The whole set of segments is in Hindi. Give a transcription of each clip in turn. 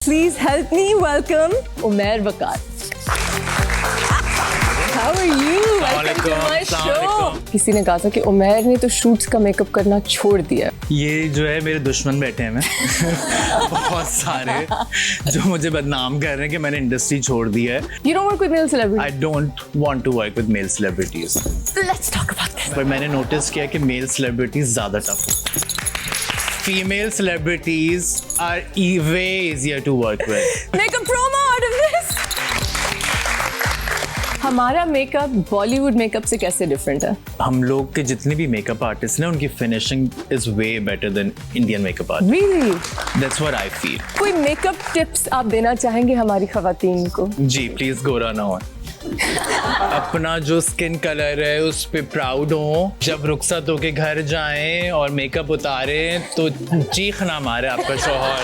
Please help me welcome Umair Waqar. How are you? Welcome to my show. किसी ने कहा था कि उमैर ने तो शूट्स का मेकअप करना छोड़ दिया. ये जो है मेरे दुश्मन बैठे हैं बहुत सारे जो मुझे बदनाम कर रहे हैं कि मैंने इंडस्ट्री छोड़ दी है. You don't work with male celebrities. I don't want to work with male celebrities. Let's talk about this. पर मैंने नोटिस किया कि मेल सेलिब्रिटीज ज़्यादा tough. Female celebrities are way easier to work with. Make a promo out of this. हमारा मेकअप बॉलीवुड मेकअप से कैसे डिफरेंट है? हम लोग के जितने भी मेकअप आर्टिस्ट हैं उनकी finishing is way better than Indian makeup artist. Really? That's what I feel. कोई मेकअप टिप्स आप देना चाहेंगे हमारी खवातीन को? जी प्लीज गोरा ना हो. अपना जो स्किन कलर है उस पे प्राउड हो. जब रुखसत होके घर जाएं और मेकअप उतारें तो चीख ना मारे आपका शौहर.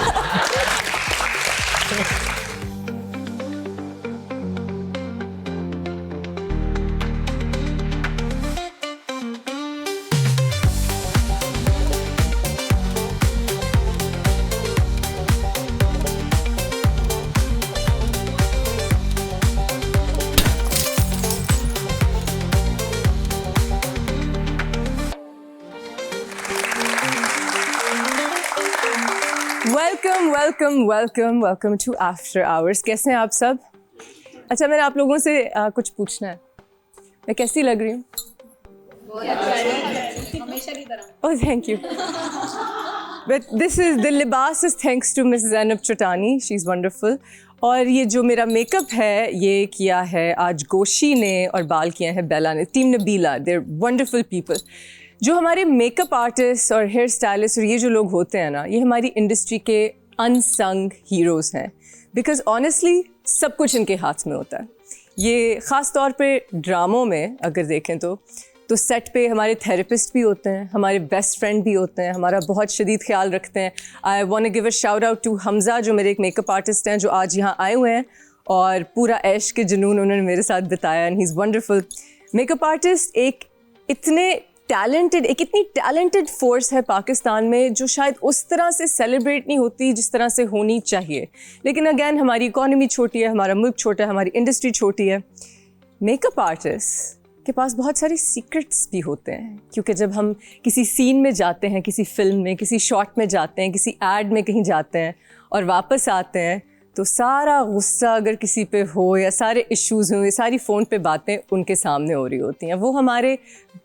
Welcome to after hours. कैसे हैं आप सब? अच्छा, मैंने आप लोगों से कुछ पूछना है. मैं कैसी लग रही हूँ? हमेशा की तरह. Oh thank you. But this is the लिबास is thanks to miss Zainab Chatani. She is wonderful. और ये जो मेरा मेकअप है ये किया है आज गोशी ने और बाल किए हैं बेला ने. Team Nabila, they are wonderful people. जो हमारे मेकअप आर्टिस्ट और हेयर स्टाइलिस्ट और ये जो लोग होते हैं ना, ये हमारी इंडस्ट्री के अनसंग हीरोज़ हैं. बिकॉज ऑनेस्टली सब कुछ इनके हाथ में होता है. ये ख़ास तौर पे ड्रामों में अगर देखें तो सेट पे हमारे थेरेपिस्ट भी होते हैं, हमारे बेस्ट फ्रेंड भी होते हैं, हमारा बहुत शदीद ख्याल रखते हैं. I want to give a shout out to Hamza जो मेरे एक मेकअप आर्टिस्ट हैं जो आज यहाँ आए हुए हैं और पूरा ऐश के जुनून उन्होंने मेरे साथ बिताया. And he is wonderful. Makeup artist एक इतनी टैलेंटेड फोर्स है पाकिस्तान में जो शायद उस तरह से सेलिब्रेट नहीं होती जिस तरह से होनी चाहिए. लेकिन अगेन हमारी इकॉनमी छोटी है, हमारा मुल्क छोटा है, हमारी इंडस्ट्री छोटी है. मेकअप आर्टिस्ट के पास बहुत सारे सीक्रेट्स भी होते हैं क्योंकि जब हम किसी सीन में जाते हैं, किसी फिल्म में, किसी शॉट में जाते हैं, किसी एड में कहीं जाते हैं और वापस आते हैं तो सारा गुस्सा अगर किसी पे हो या सारे इश्यूज़ हों, ये सारी फ़ोन पे बातें उनके सामने हो रही होती हैं. वो हमारे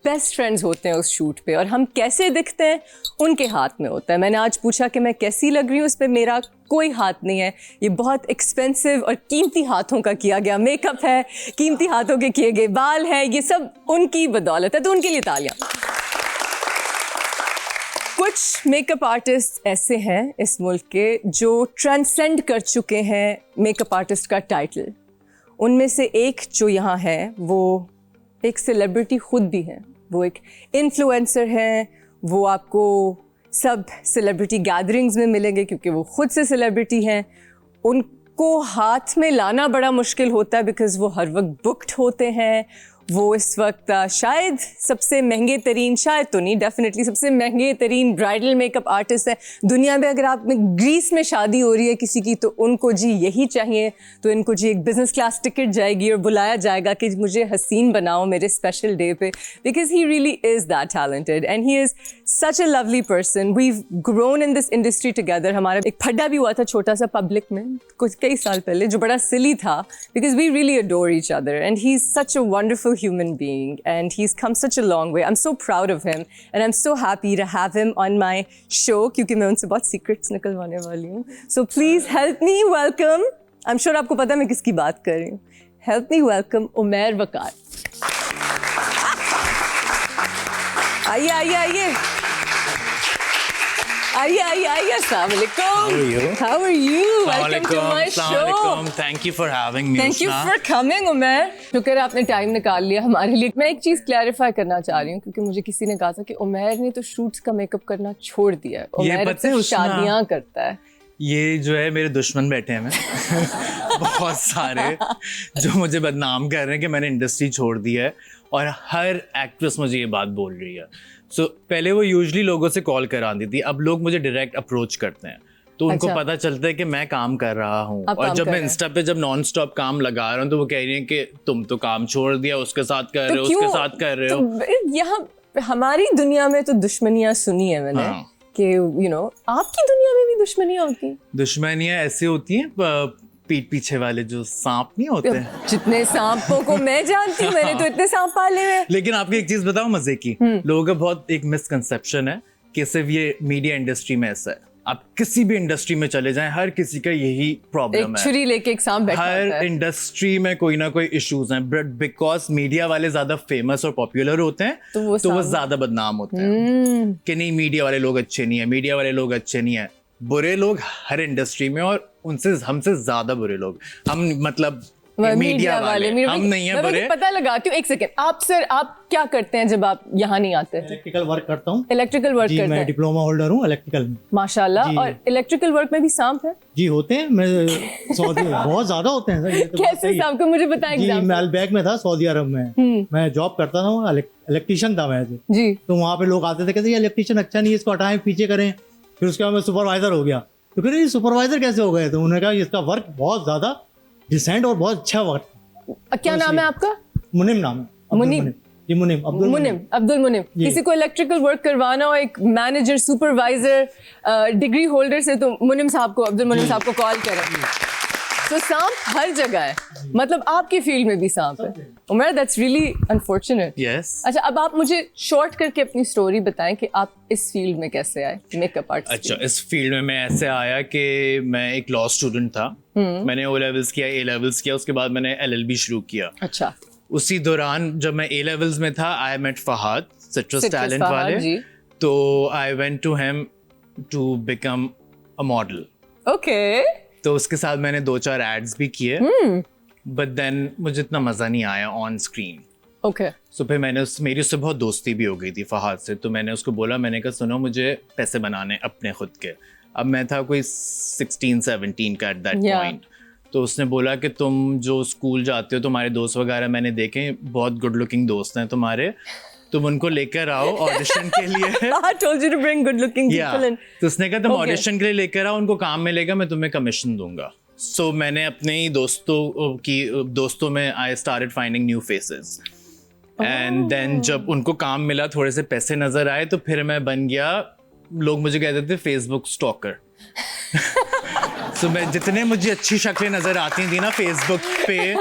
बेस्ट फ्रेंड्स होते हैं उस शूट पे और हम कैसे दिखते हैं उनके हाथ में होता है. मैंने आज पूछा कि मैं कैसी लग रही हूँ, उस पर मेरा कोई हाथ नहीं है. ये बहुत एक्सपेंसिव और कीमती हाथों का किया गया मेकअप है, कीमती हाथों के किए गए बाल हैं, ये सब उनकी बदौलत है. तो उनके लिए तालियाँ. कुछ मेकअप आर्टिस्ट ऐसे हैं इस मुल्क के जो ट्रांसेंड कर चुके हैं मेकअप आर्टिस्ट का टाइटल. उनमें से एक जो यहाँ है वो एक सेलिब्रिटी खुद भी हैं. वो एक इन्फ्लुएंसर हैं. वो आपको सब सेलिब्रिटी गैदरिंग्स में मिलेंगे क्योंकि वो खुद से सेलिब्रिटी हैं. उनको हाथ में लाना बड़ा मुश्किल होता है बिकॉज़ वो हर वक्त बुक्ड होते हैं. वो इस वक्त शायद सबसे महंगे तरीन, शायद तो नहीं, डेफिनेटली सबसे महंगे तरीन ब्राइडल मेकअप आर्टिस्ट हैं दुनिया में. अगर आप में ग्रीस में शादी हो रही है किसी की तो उनको जी यही चाहिए, तो इनको जी एक बिजनेस क्लास टिकट जाएगी और बुलाया जाएगा कि मुझे हसीन बनाओ मेरे स्पेशल डे पे. Because he really is that talented and he is such a lovely person. We've grown in this industry together. हमारा एक फड्डा भी हुआ था छोटा सा पब्लिक में कुछ कई साल पहले जो बड़ा सिली था because we really adore each other and he is such a wonderful human being and he's come such a long way. I'm so proud of him and I'm so happy to have him on my show क्योंकि मैं उनसे बहुत secrets निकलवाने वाली हूँ. So please help me welcome, I'm sure आपको पता है मैं किसकी बात कर रही हूँ. Help me welcome उमैर वकार. आइए आइए आइए आइए. अस्सलाम वालेकुम. How are you? Welcome to my show. Thank you for having me. Thank you for coming Umair. शुक्र है आपने टाइम निकाल लिया हमारे लिए. मैं एक चीज़ क्लैरिफाई करना चाह रही हूँ क्योंकि मुझे किसी ने कहा था कि उमैर ने तो शूट्स का मेकअप करना छोड़ दिया है. उमैर सिर्फ शादियाँ करता है. ये जो है मेरे दुश्मन बैठे हैं बहुत सारे जो मुझे बदनाम कर रहे हैं कि मैंने इंडस्ट्री छोड़ दी है और हर एक्ट्रेस मुझे ये बात बोल रही है. पहले वो यूजुअली लोगों से कॉल कराती थी, अब लोग मुझे डायरेक्ट अप्रोच करते हैं. तो उनको अच्छा। पता चलता है कि मैं काम कर रहा हूँ। आप और काम जब कर मैं रहे हैं। इंस्टा पे जब नॉन स्टॉप काम लगा रहा हूँ तो वो कह रही है कि तुम तो काम छोड़ दिया, उसके साथ कर रहे हो, उसके साथ कर रहे हो। तो यहाँ हमारी दुनिया में तो दुश्मनियां सुनी है मैंने हाँ। कि आपकी दुनिया में भी दुश्मनियां होती हैं। दुश्मनियां ऐसी होती हैं पीठ पीछे वाले जो सांप नहीं होते हैं। जितने सांपों को मैं जानती हूँ, मैंने तो इतने सांप पाले हुए हैं। लेकिन आपको एक चीज बताओ मजे की, लोगों का बहुत एक मिसकंसेप्शन है कि सिर्फ ये मीडिया इंडस्ट्री में ऐसा है। आप किसी भी इंडस्ट्री में चले जाएं, हर किसी का यही प्रॉब्लम एक है। छुरी लेके एक सांप बैठा हर होता है। इंडस्ट्री में कोई ना कोई इश्यूज हैं, बट बिकॉज मीडिया वाले ज्यादा फेमस और पॉपुलर होते हैं तो वो ज्यादा बदनाम होते हैं कि नहीं मीडिया वाले लोग अच्छे नहीं है, मीडिया वाले लोग अच्छे नहीं है। बुरे लोग हर इंडस्ट्री में, और उनसे हमसे ज्यादा बुरे लोग हम, मतलब मीडिया वाले हम नहीं है बुरे। पता लगाती हूँ। एक सेकंड, आप क्या करते हैं जब आप यहाँ नहीं आते? इलेक्ट्रिकल वर्क करता हूँ। इलेक्ट्रिकल वर्क जी, करते मैं हैं? डिप्लोमा होल्डर हूँ इलेक्ट्रिकल में। माशाल्लाह। जी। और इलेक्ट्रिकल वर्क में भी सांप है? जी होते हैं, मैं सऊदी बहुत ज्यादा होते हैं सर, ये तो बात कैसे सही है। सांप को मुझे बताएं जी एग्जाम्पल। मैं अल्बैक में था सऊदी अरब में, मैं जॉब करता था, इलेक्ट्रिशियन था मैं। जी। तो वहाँ पे लोग आते थे, कहते ये इलेक्ट्रिशियन अच्छा नहीं है, इसको हटाएं पीछे करें। फिर उसके बाद मैं सुपरवाइजर हो गया। तो फिर ये सुपरवाइजर कैसे हो गए? तो उन्होंने कहा इसका वर्क बहुत ज्यादा डिसेंट और बहुत अच्छा वर्क। क्या नाम है आपका? मुनिम नाम है। अब्दुल मुनीम? मुनीम। जी मुनिम, अब्दुल मुनिम। अब्दुल मुनिम। किसी को इलेक्ट्रिकल वर्क करवाना हो, एक मैनेजर, सुपरवाइजर, डिग्री होल्डर से, तो मुनिम साहब को, अब्दुल मुनिम साहब को कॉल करें। तो सांप हर जगह है, मतलब आपकी फील्ड में भी सांप है। Umar, that's really unfortunate. Yes. अच्छा, अब आप मुझे शॉर्ट करके अपनी स्टोरी बताएं कि आप इस फील्ड में कैसे आए, मेकअप आर्टिस्ट। अच्छा, इस फील्ड में मैं ऐसे आया कि मैं एक लॉ स्टूडेंट था। मैंने ओ लेवल्स किया, ए लेवल्स किया, उसके बाद मैंने LLB शुरू किया। अच्छा। उसी दौरान जब मैं ए लेवल्स में था, I met Fahad, Citrus talent वाले। जी। तो I went to him to become a model. Okay. तो उसके साथ मैंने 2-4 एड्स भी किए, बट देन मुझे इतना मजा नहीं आया ऑन स्क्रीन। ओके। सो फिर मेरी उससे बहुत दोस्ती भी हो गई थी फहद से। तो मैंने उसको बोला, मैंने कहा सुनो मुझे पैसे बनाने अपने खुद के। अब मैं था कोई 16-17 का एट दैट पॉइंट। तो उसने बोला कि तुम जो स्कूल जाते हो, तुम्हारे दोस्त वगैरह मैंने देखे, बहुत गुड लुकिंग दोस्त हैं तुम्हारे, तुम उनको लेकर आओ ऑडिशन के लिए। I told you to bring good looking Yeah. people in. तो उसने कहा तुम Okay. ऑडिशन के लिए लेकर आओ, उनको काम मिलेगा, मैं तुम्हें कमीशन दूंगा। सो मैंने अपने ही दोस्तों में I started finding new faces, and then जब उनको काम मिला, थोड़े से पैसे नजर आए, तो फिर मैं बन गया, लोग मुझे कहते थे फेसबुक स्टॉकर। सो मैं जितने मुझे अच्छी शक्लें नजर आती थी ना फेसबुक पे,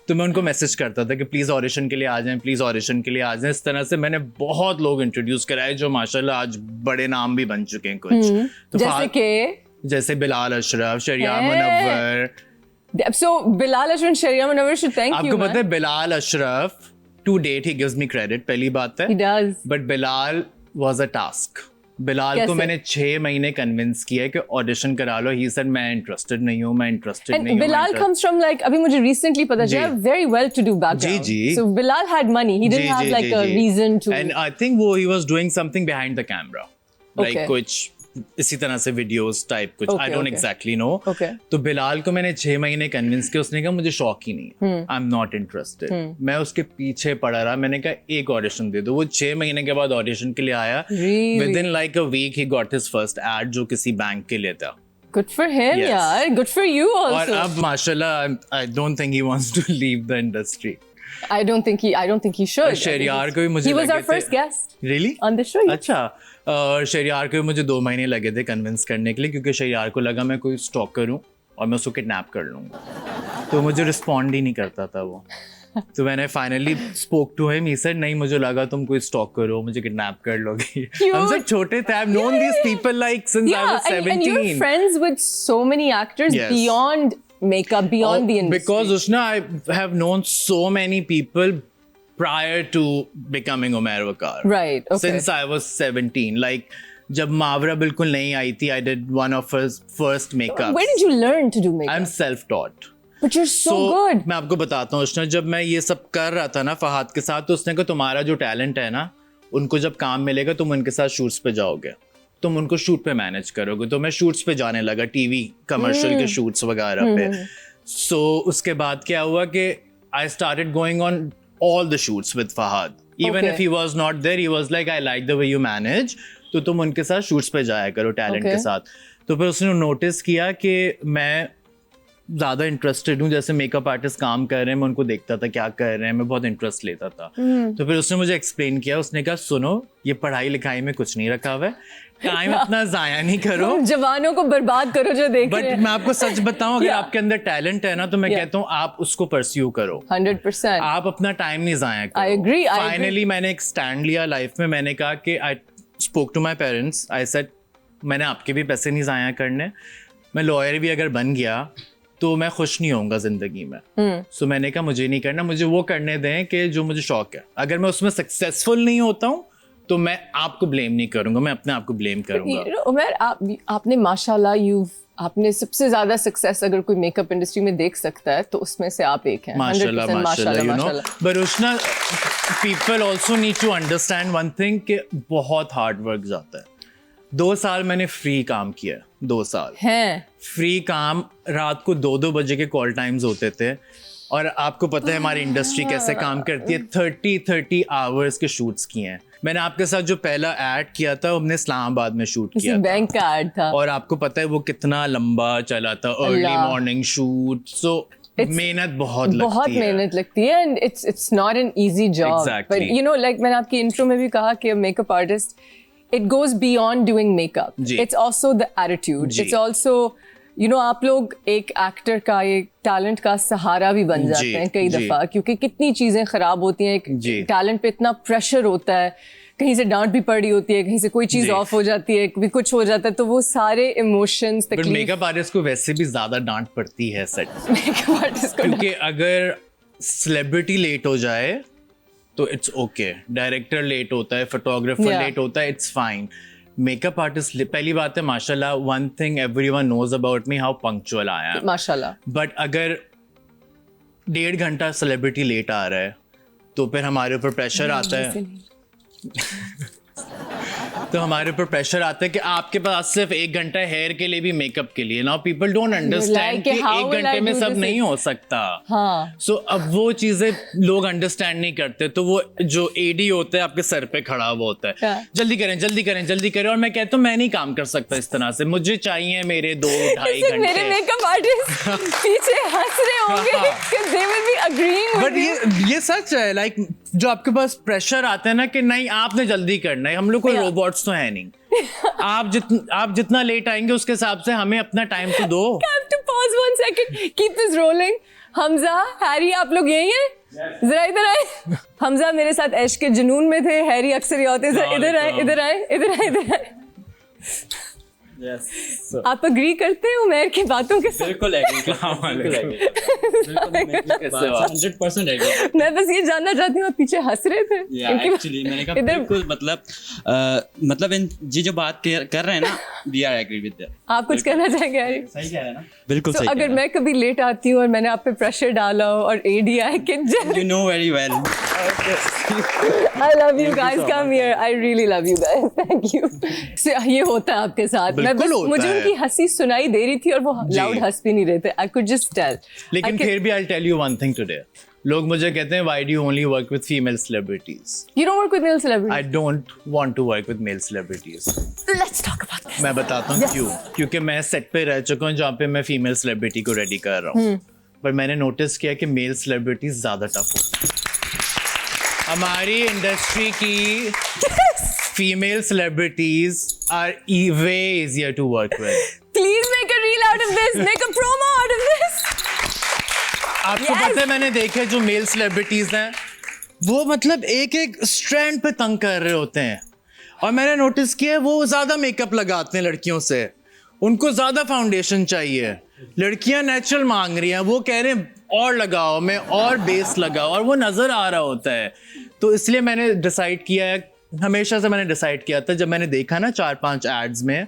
तो मैं उनको मैसेज करता था कि प्लीज ऑडिशन के लिए आ जाएं, प्लीज ऑडिशन के लिए आ जाएं। इस तरह से मैंने बहुत लोग इंट्रोड्यूस कराए जो माशाल्लाह आज बड़े नाम भी बन चुके हैं कुछ। तो जैसे बिलाल अशरफ, शरिया Munawwar. So Bilal Ashram, Sharia Munawwar should thank you. आपको पता है Bilal Ashraf, to date he gives me credit, पहली बात है। He does. But Bilal was a task. Bilal को मैंने 6 महीने कन्विंस किया है कि ऑडिशन करा लो। ही सेड मैं इंटरेस्टेड नहीं हूँ, मैं इंटरेस्टेड नहीं हूँ। Bilal comes from like, अभी मुझे recently पता चला, very well to do background. Ji. So Bilal had money. He didn't have like a reason to. And I think वो he was doing something behind the camera, like Okay. कुछ इसी तरह से वीडियोस टाइप कुछ। Okay, I don't okay. exactly know. Okay. तो बिलाल को मैंने 6 महीने कन्विंस किया। उसने कहा मुझे शौक ही नहीं, आई एम नॉट इंटरेस्टेड। मैं उसके पीछे पड़ा रहा। मैंने कहा एक ऑडिशन दे दो। वो 6 महीने के बाद ऑडिशन के लिए आया। Really? Within like a week he got his first ad, जो किसी बैंक के लिए था। Good for him, Yes. यार. Good for you और also. अब माशाल्लाह I don't think he wants to leave the industry. I don't think he should. Shahriar को भी मुझे He was लगे our first थे- guest Really? on the show. अच्छा, शरियार को भी मुझे 2 महीने लगे थे कन्विंस करने के लिए, क्योंकि शरियार को लगा मैं कोई स्टॉकर हूँ और मैं उसको किडनैप कर लूँगा। तो मुझे रिस्पॉन्ड ही नहीं करता था वो। तो मैंने finally spoke to him, he said नहीं मुझे लगा तुम कोई स्टॉकर हो, मुझे किडनैप कर लोगे। हम सब छोटे थे। I've known these people like since I was 17. And you're friends with so many actors Yes. beyond makeup, beyond the industry. Because Ushna, I have known so many people prior to becoming Umair Waqar. Right, okay. Since I was 17. Like, जब मावरा बिल्कुल नहीं आई थी, I did one of her first makeups. Where did you learn to do makeup? I'm self-taught. But you're so good. मैं आपको बताता हूँ उष्णा, जब मैं ये सब कर रहा था ना फहद के साथ, तो उसने कहा तुम्हारा जो टैलेंट है ना, उनको जब काम मिलेगा तुम उनके साथ शूट्स पे जाओगे, तुम उनको शूट पे मैनेज करोगे। तो मैं शूट्स पे जाने लगा, टीवी कमर्शियल के शूट्स वगैरह पे। सो उसके बाद क्या हुआ कि I started going on all the shoots with Fahad. Even Okay. if he was not there, he was like, I like the way you manage. तो तुम उनके साथ shoots पे जाया करो टैलेंट Okay. के साथ। तो फिर उसने नोटिस किया कि मैं ज़्यादा इंटरेस्टेड हूँ, जैसे मेकअप आर्टिस्ट काम कर रहे हैं मैं उनको देखता था क्या कर रहे हैं, मैं बहुत इंटरेस्ट लेता था। तो फिर उसने मुझे एक्सप्लेन किया, उसने कहा सुनो ये पढ़ाई लिखाई में कुछ नहीं रखा हुआ है, टाइम इतना ज़ाया नहीं करो, जवानों को बर्बाद करो जो देख रहे बट हैं। मैं आपको सच बताऊं, अगर आपके अंदर टैलेंट है ना तो मैं कहता हूँ आप उसको परस्यू करो, 100%। आप अपना टाइम नहीं ज़ाया करो। I agree, I agree. Finally मैंने एक स्टैंड लिया लाइफ में, मैंने कहा कि I spoke to my parents, I said मैंने आपके भी पैसे नहीं ज़ाया करने, मैं लॉयर भी अगर बन गया तो मैं खुश नहीं होऊंगा जिंदगी में। सो मैंने कहा मुझे नहीं करना, मुझे वो करने दें कि जो मुझे शौक है, अगर मैं उसमें सक्सेसफुल नहीं होता हूँ तो मैं आपको ब्लेम नहीं करूंगा, मैं अपने आप को ब्लेम करूंगा। उमर आपने माशाल्लाह आपने सबसे ज्यादा सक्सेस अगर कोई मेकअप इंडस्ट्री में देख सकता है तो उसमें से आप एक हैं। माशाल्लाह 100% माशाल्लाह, यू नो, but उष्णा people also need to understand one thing कि बहुत हार्ड वर्क जाता है। 2 साल मैंने फ्री काम किया, 2 साल हैं फ्री काम, रात को 2-2 बजे के कॉल टाइम्स होते थे, और आपको पता है हमारी इंडस्ट्री कैसे काम करती है, 30 आवर्स के शूट्स किए हैं। मैंने आपके साथ जो पहला ऐड किया था हमने इस्लामाबाद में शूट किसी किया था, बैंक का ऐड था, और आपको पता है वो कितना लंबा चला था, अर्ली मॉर्निंग शूट, सो मेहनत बहुत मेहनत लगती है, and it's not an easy job, but you know like मैंने आपकी इंट्रो में भी कहा कि makeup artist it goes beyond doing makeup. It's also the attitude. It's also, you know, आप लोग एक एक्टर का, एक टैलेंट का सहारा भी बन जाते हैं कई दफा, क्योंकि कितनी चीजें खराब होती हैं, एक टैलेंट पे इतना प्रेशर होता है, कहीं से डांट भी पड़ी होती है, कहीं से कोई चीज ऑफ हो जाती है, कभी कुछ हो जाता है, तो वो सारे इमोशंस तकलीफ। मेकअप आर्टिस्ट को वैसे भी ज्यादा डांट पड़ती है सेट, मेकअप आर्टिस्ट को, क्योंकि अगर सेलिब्रिटी लेट हो जाए तो इट्स ओके, डायरेक्टर लेट होता है, फोटोग्राफर लेट होता है, इट्स फाइन। मेकअप आर्टिस्ट, पहली बात है माशाल्लाह, one thing everyone knows about me how punctual I am माशाल्लाह, बट अगर 1.5 घंटा सेलिब्रिटी लेट आ रहा है तो फिर हमारे ऊपर प्रेशर आता है तो हमारे ऊपर प्रेशर आता है कि आपके पास सिर्फ 1 घंटा हेयर के लिए भी, मेकअप के लिए। नाउ पीपल डोंट अंडरस्टैंड कि 1 घंटे में सब नहीं हो सकता। सो अब वो चीजें लोग अंडरस्टैंड नहीं करते, तो वो जो एडी होता है आपके सर पे खड़ा हुआ होता है, जल्दी करें जल्दी करें जल्दी करें, और मैं कहता हूँ मैं नहीं काम कर सकता इस तरह से, मुझे चाहिए मेरे 2-2.5 घंटे। मेरे मेकअप आर्टिस्ट पीछे हंस रहे होंगे कि they will be agreeing with me. But ये सच है, लाइक जो आपके पास प्रेशर आता है ना कि नहीं आपने जल्दी करना है, हम लोग कोई रोबोट्स तो है नहीं आप जितना लेट आएंगे उसके हिसाब से हमें अपना टाइम तो दो। I have to pause 1 second, keep this rolling. Hamza, Harry, आप लोग यही हैं? जरा इधर आए। हमजा मेरे साथ ऐश के जुनून में थे, हैरी अक्सर ये होते, इधर आए इधर आए इधर आए इधर आए। आप अग्री करते हैं उमर की बातों के साथ? बिल्कुल एग्री, 100% एग्री। मैं बस ये जानना चाहती हूँ, आप पीछे हंस रहे थे? एक्चुअली मैंने कहा बिल्कुल, मतलब इन जी जो बात कर रहे हैं ना, we are agree with that. आप कुछ कहना चाहेंगे हैरी? सही कह रहे हैं ना, बिल्कुल सही। अगर मैं कभी लेट आती हूँ और मैंने आप पे प्रेशर डाला हो और एडी आए कि you know very well, I love you guys, come here, I really love you guys, thank you. ये होता है आपके साथ, मैं बस मुझे उनकी हंसी सुनाई दे रही थी और वो लाउड हंस भी नहीं रहे थे, I could just tell. लेकिन फिर भी I'll tell you one thing today. लोग मुझे कहते हैं why do you only work with female celebrities? You don't work with male celebrities? I don't want to work with male celebrities. Let's talk about this. मैं बताता हूँ क्यों, क्योंकि मैं सेट पे रह चुका हूँ जहाँ पे मैं फीमेल सेलिब्रिटी को रेडी कर रहा हूँ, पर मैंने नोटिस किया कि मेल सेलिब्रिटीज ज्यादा टफ होती है। हमारी इंडस्ट्री की female celebrities are way easier to work with. Please make a reel out of this, make a promo out of this. आपको पता है मैंने देखे जो मेल सेलिब्रिटीज हैं वो मतलब एक स्ट्रैंड पे तंग कर रहे होते हैं, और मैंने नोटिस किया है वो ज्यादा मेकअप लगाते हैं लड़कियों से, उनको ज्यादा फाउंडेशन चाहिए, लड़कियां नेचुरल मांग रही हैं, वो कह रहे हैं और लगाओ, मैं और बेस लगाओ, और वो नजर आ रहा होता है। तो इसलिए मैंने डिसाइड किया है, हमेशा से मैंने डिसाइड किया था, जब मैंने देखा ना 4-5 एड्स में,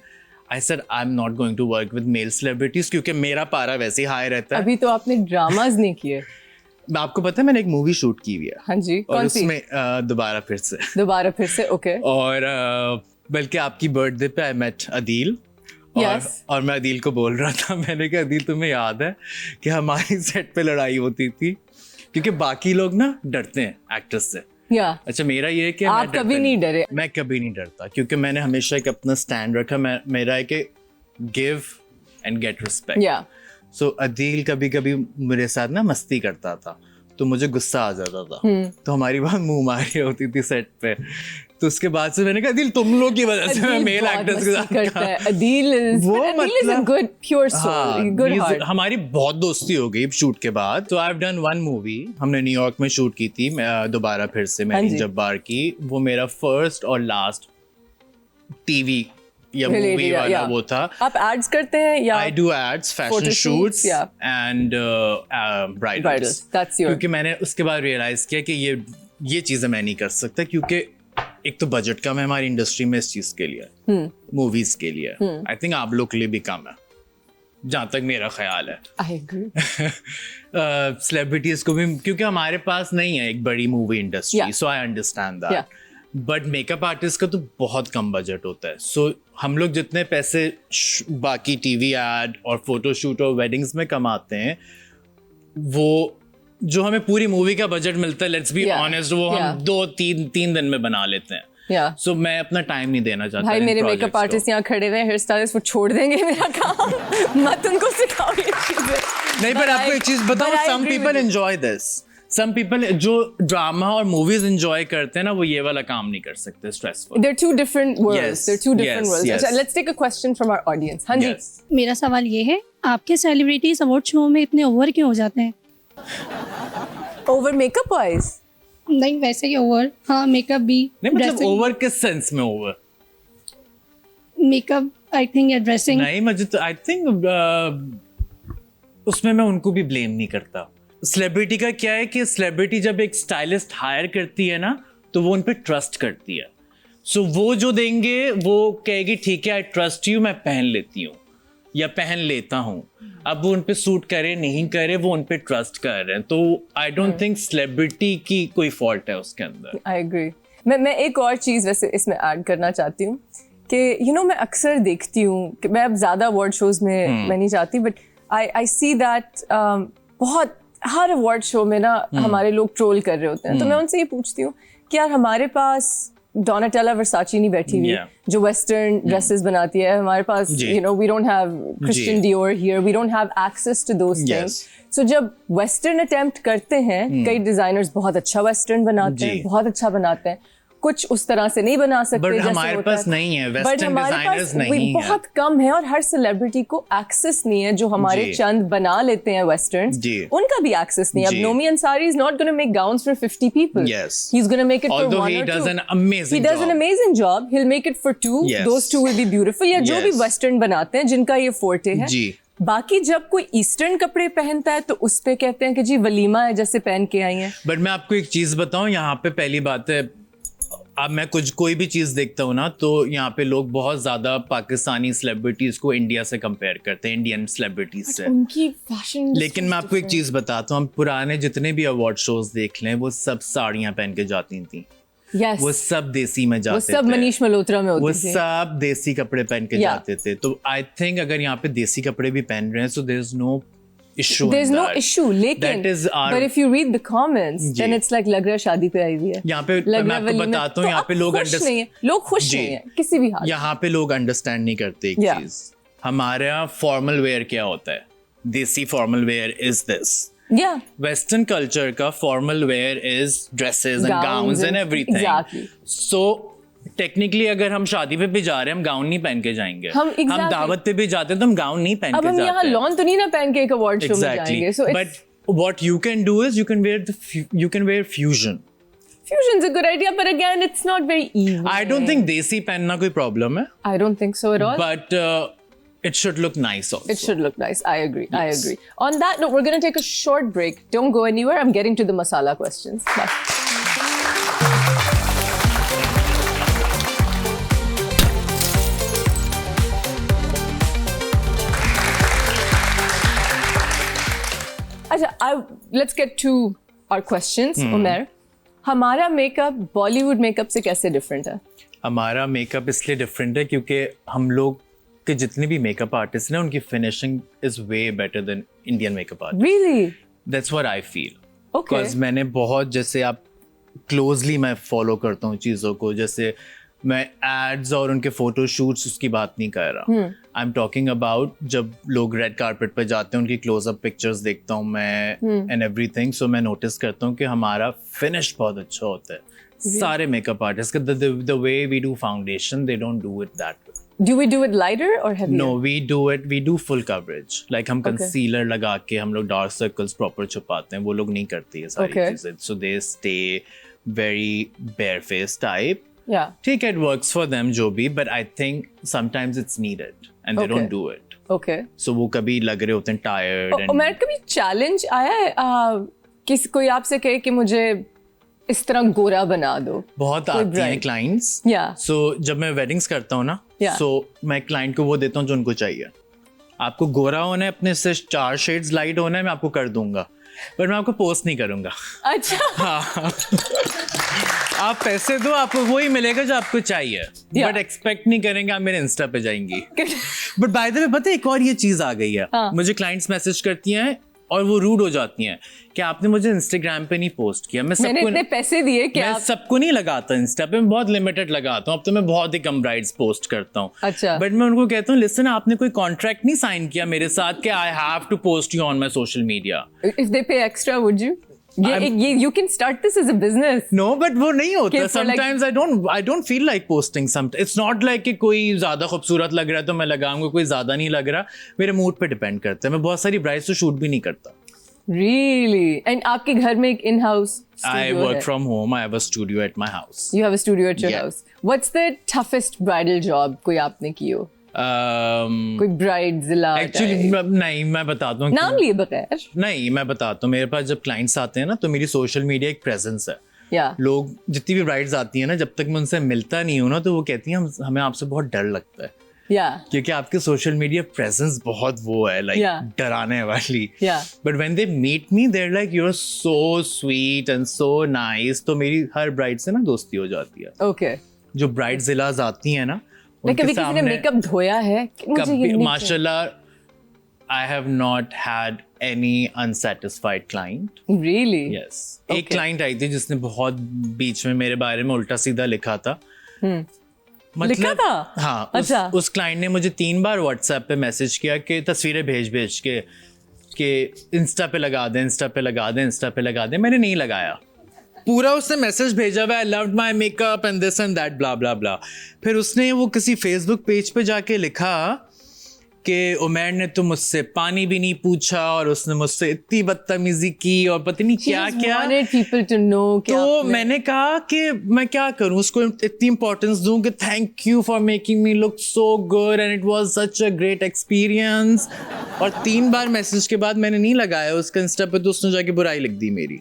I said I am not going to work with male celebrities, क्योंकि मेरा पारा वैसे ही हाई रहता है। अभी तो आपने ड्रामाज नहीं किए। आपको पता है मैंने एक मूवी शूट की हुई है। हाँ जी, और कौन सी? उसमें दोबारा फिर से ओके। और बल्कि आपकी बर्थडे पे आई मेट अदील, और मैं अदील को बोल रहा था, मैंने कहा अदील तुम्हें याद है कि हमारी सेट पे लड़ाई होती थी, क्योंकि बाकी लोग ना डरते हैं एक्ट्रेस से। अच्छा मेरा ये है कि आप कभी नहीं डरे? मैं कभी नहीं डरता, क्योंकि मैंने हमेशा एक अपना स्टैंड रखा। मेरा है कि give and get respect. Yeah. सो अदील कभी कभी मेरे साथ ना मस्ती करता था, तो मुझे गुस्सा आ जाता था, तो हमारी बात मुंह मारी होती थी सेट पे। तो उसके बाद से मैंने कहा अदील तुम लोग की वजह से मैं मेल एक्टर्स के साथ करता है। Adil is a good pure soul, good heart. हमारी बहुत दोस्ती हो गई शूट के बाद। तो I have done one movie, हमने न्यूयॉर्क में शूट की थी, दोबारा फिर से मैंने जब्बार की। वो मेरा फर्स्ट और लास्ट टीवी या मूवी वाला वो था। आप एड्स करते हैं या? I do ads, fashion shoots and bridals. That's your. क्योंकि मैंने उसके बाद रियलाइज किया कि ये चीजें मैं नहीं कर सकता, क्योंकि एक तो बजट कम है हमारी इंडस्ट्री में इस चीज के लिए, मूवीज के लिए। आई थिंक आप लोग के लिए भी कम है, जहाँ तक मेरा ख्याल है। I agree. सेलिब्रिटीज को भी, क्योंकि हमारे पास नहीं है एक बड़ी movie industry, so I understand that. But makeup artist का तो बहुत कम बजट होता है। सो हम लोग जितने पैसे बाकी टीवी एड और फोटोशूट और वेडिंग्स में कमाते हैं, वो जो हमें पूरी मूवी का बजट मिलता है, लेट्स बी ऑनेस्ट, वो हम 2-3 दिन में बना लेते हैं। सो मैं अपना टाइम नहीं देना चाहता। भाई मेरे मेकअप आर्टिस्ट यहाँ खड़े हुए हैं, हेयर स्टाइलिस्ट, वो छोड़ देंगे मेरा काम। मत उनको सिखाओ ये चीजें। नहीं, पर आपको एक चीज बताऊं, some people enjoy this. Some people जो ड्रामा और मूवीज एंजॉय करते हैं ना, वो ये वाला काम नहीं कर सकते, stressful. They're two different worlds. Yes, They're two different yes, worlds. yes. अच्छा, let's take a question from our audience. हाँ जी। मेरा सवाल ये है, आपके सेलिब्रिटीज अवार्ड शो में इतने ओवर क्यों हो जाते हैं? Over makeup wise? नहीं, वैसे ही ओवर। हाँ, मेकअप भी। नहीं, मतलब ओवर किस सेंस में ओवर? मेकअप आई थिंक या ड्रेसिंग। नहीं, मुझे तो आई थिंक उसमें मैं उनको भी ब्लेम नहीं करता। सेलिब्रिटी का क्या है कि सेलिब्रिटी जब एक स्टाइलिस्ट हायर करती है ना, तो वो उन पे ट्रस्ट करती है। सो वो जो देंगे वो कहेगी ठीक है, आई ट्रस्ट यू, मैं पहन लेती हूँ या पहन लेता हूँ। अब वो उन पे सूट करे नहीं करे, वो उन पे ट्रस्ट कर रहे हैं। तो आई डोंट थिंक सेलिब्रिटी की कोई फॉल्ट है उसके अंदर। I agree. मैं एक और चीज़ वैसे इसमें ऐड करना चाहती हूँ कि मैं अक्सर देखती हूँ कि मैं अब ज़्यादा अवार्ड शोज में मैं नहीं जाती, बट आई सी दैट बहुत हर अवार्ड शो में ना हमारे लोग ट्रोल कर रहे होते हैं। तो मैं उनसे ये पूछती हूँ कि यार हमारे पास डोनाटेला वर्साची नहीं बैठी हुई जो वेस्टर्न ड्रेसेस बनाती है, हमारे पास we don't have Christian Dior here, we don't have access to those things. So जब वेस्टर्न अटेम्प्ट करते हैं, कई डिजाइनर्स बहुत अच्छा वेस्टर्न बनाते हैं, बहुत अच्छा बनाते हैं, कुछ उस तरह से नहीं बना सकते बट जैसे हमारे होता पास है। नहीं है, बट वेस्टर्न हमारे डिजाइनर्स पास नहीं है, बहुत कम है, और हर सेलिब्रिटी को एक्सेस नहीं है जो हमारे चंद बना लेते हैं वेस्टर्न्स, उनका भी एक्सेस नहीं है। अब Nomi Ansari is not gonna make gowns for 50 people. Yes. He's going to make it Although for one he or does two. an amazing He does job. an amazing job. He'll make it for 2. Yes. Those 2 will be beautiful. या जो भी वेस्टर्न बनाते हैं जिनका ये फोर्टे है। जी। बाकी जब कोई ईस्टर्न कपड़े पहनता है तो उस पे कहते हैं कि जी वलीमा है जैसे पहन के आई हैं। बट मैं आपको एक चीज बताऊं, यहाँ पे पहली बात है, अब मैं कोई भी चीज देखता हूँ ना, तो यहाँ पे लोग बहुत ज्यादा पाकिस्तानी सेलिब्रिटीज को इंडिया से कंपेयर करते हैं, इंडियन सेलिब्रिटीज से। उनकी फैशन। लेकिन मैं आपको एक चीज बताता हूँ, हम पुराने जितने भी अवार्ड शोज देख लें, वो सब साड़ियां पहन के जाती थी। Yes. वो सब देसी में जाते थे, वो सब मनीष मल्होत्रा में होते थे, वो सब देसी कपड़े पहन के जाते थे। तो आई थिंक अगर यहाँ पे देसी कपड़े भी पहन रहे हैं, so there is no issue. There's no issue, लेकिन but if you read the comments, then it's like लग रहा है शादी पे आई हुई है। यहाँ पे मैं आपको बताता हूँ, यहाँ पे लोग लोग खुश नहीं है किसी भी हाल। यहाँ पे लोग अंडरस्टैंड नहीं करते एक चीज, हमारा फॉर्मल वेयर क्या होता है, desi formal wear is this. Western culture का formal wear is dresses and gowns and everything. So technically अगर हम शादी पे भी जा रहे हैं, हम गाउन नहीं पहन के जाएंगे। हम दावत पे भी जाते हैं तो हम गाउन नहीं पहन के जाते हैं। अब हम यहाँ लॉन तो नहीं ना पहन के एक अवार्ड शो में जाएंगे। So but what you can do is you can wear fusion. Fusion's a good idea, but again, it's not very easy. I don't think desi पहनना कोई problem है। I don't think so at all. But it should look nice also. It should look nice. I agree. Yes. I agree. On that note, we're going to take a short break. Don't go anywhere. I'm getting to the masala questions. Bye. अच्छा, let's get to our questions. Umar, हमारा मेकअप बॉलीवुड मेकअप से कैसे डिफरेंट है? हमारा मेकअप इसलिए डिफरेंट है क्योंकि हम लोग के जितने भी मेकअप आर्टिस्ट हैं उनकी finishing is way better than Indian makeup artist. Really? That's what I feel. Okay. Because मैंने बहुत, जैसे आप क्लोजली मैं फॉलो करता हूँ चीज़ों को, जैसे मैं एड्स और उनके फोटो शूट्स उसकी बात नहीं कर रहा। आई एम टॉकिंग अबाउट जब लोग रेड कारपेट पे जाते हैं, उनकी क्लोजअप पिक्चर्स देखता हूँ मैं एंड एवरीथिंग, सो मैं नोटिस करता हूँ कि हमारा फिनिश बहुत अच्छा होता है। सारे मेकअप आर्टिस्ट का the way we do foundation, they don't do it that way. Do we do it lighter or heavier? No, we do full coverage. Like हम concealer लगा के हम लोग dark circles proper छुपाते हैं, वो लोग नहीं करते ये सारी चीजें. So they stay very barefaced type. Yeah. ठीक है, it works for them जो भी, but I think sometimes it's needed and they don't do it. Okay. So वो कभी लग रहे होते हैं tired. मेरे कभी challenge आया है किसी कोई आपसे कहे कि मुझे इस तरह गोरा बना दो? बहुत आती हैं clients. Yeah. So जब मैं weddings करता हूँ ना, so मैं client को वो देता हूँ जो उनको चाहिए. आपको गोरा होना है, अपने से 4 shades light होना है, मैं आपको कर दूंगा, पर मैं आपको पोस्ट नहीं करूंगा. अच्छा. हाँ. आप पैसे दो, आपको वही मिलेगा जो आपको चाहिए, बट एक्सपेक्ट नहीं करेंगे आप मेरे इंस्टा पे जाएंगी. बट बाय द वे पता है एक और ये चीज आ गई है. मुझे क्लाइंट्स मैसेज करती हैं और वो रूड हो जाती हैं कि आपने मुझे इंस्टाग्राम पे नहीं पोस्ट किया. मैंने इतने पैसे दिए कि मैं सबको नहीं लगाता इंस्टा पे, मैं बहुत लिमिटेड लगाता हूँ. अब तो मैं बहुत ही कम ब्राइड्स पोस्ट करता हूँ. अच्छा. बट मैं उनको कहता हूँ, लिसन, आपने कोई कॉन्ट्रैक्ट नहीं साइन किया मेरे साथ कि I have to post you on my social media. If they pay extra would you? ये you can start this as a business. No, but वो नहीं होता. Sometimes I don't feel like posting something. It's not like कि कोई ज्यादा खूबसूरत लग रहा है तो मैं लगाऊंगा, कोई ज्यादा नहीं लग रहा. मेरे मूड पे डिपेंड करता है. मैं बहुत सारी ब्राइड्स तो शूट भी नहीं करता. Really? And आपके घर में एक in-house studio I work from home. I have a studio at my house. You have a studio at your house. What's the toughest bridal job कोई आपने की हो? कोई ब्राइड जिला? Actually नहीं, मैं बताता हूँ. नाम लिए बगैर? नहीं, मैं बताता हूँ. मेरे पास जब क्लाइंट्स आते हैं ना, तो मेरी सोशल मीडिया एक प्रेजेंस है. लोग जितनी भी ब्राइड्स आती हैं ना, जब तक मैं उनसे मिलता नहीं हूँ ना, तो वो कहती हैं हमें आपसे बहुत डर लगता है. क्योंकि आपके सोशल मीडिया प्रेजेंस बहुत वो है, लाइक डराने वाली. But when they meet me, they are like you are so sweet and so nice. तो मेरी हर ब्राइड से ना दोस्ती हो जाती है. ओके. जो ब्राइड जिलाज आती हैं ना, कभी किसी ने मेकअप धोया है? कभी माशाल्लाह I have not had any unsatisfied client. Really? Yes. एक क्लाइंट आई थी जिसने बहुत बीच में मेरे बारे में उल्टा सीधा लिखा था. लिखा था? हाँ. अच्छा. उस क्लाइंट ने मुझे 3 बार व्हाट्सएप पे मैसेज किया कि तस्वीरें भेज के इंस्टा पे लगा दे, इंस्टा पे लगा दे, इंस्टा पे लगा दे. मैंने नहीं लगाया. पूरा उसने मैसेज भेजा हुआ है, loved my makeup and this and that blah blah blah. फिर उसने वो किसी फेसबुक पेज पे जाके लिखा कि उमैर ने तो मुझसे पानी भी नहीं पूछा और उसने मुझसे इतनी बदतमीजी की और पता नहीं क्या क्या. तो मैंने कहा कि मैं क्या करूं, उसको इतनी इंपॉर्टेंस दूं कि thank you for making me look so good and it was such a great experience. और 3 बार मैसेज के बाद मैंने नहीं लगाया उसका इंस्टा पे, तो उसने जाके बुराई लिख दी मेरी.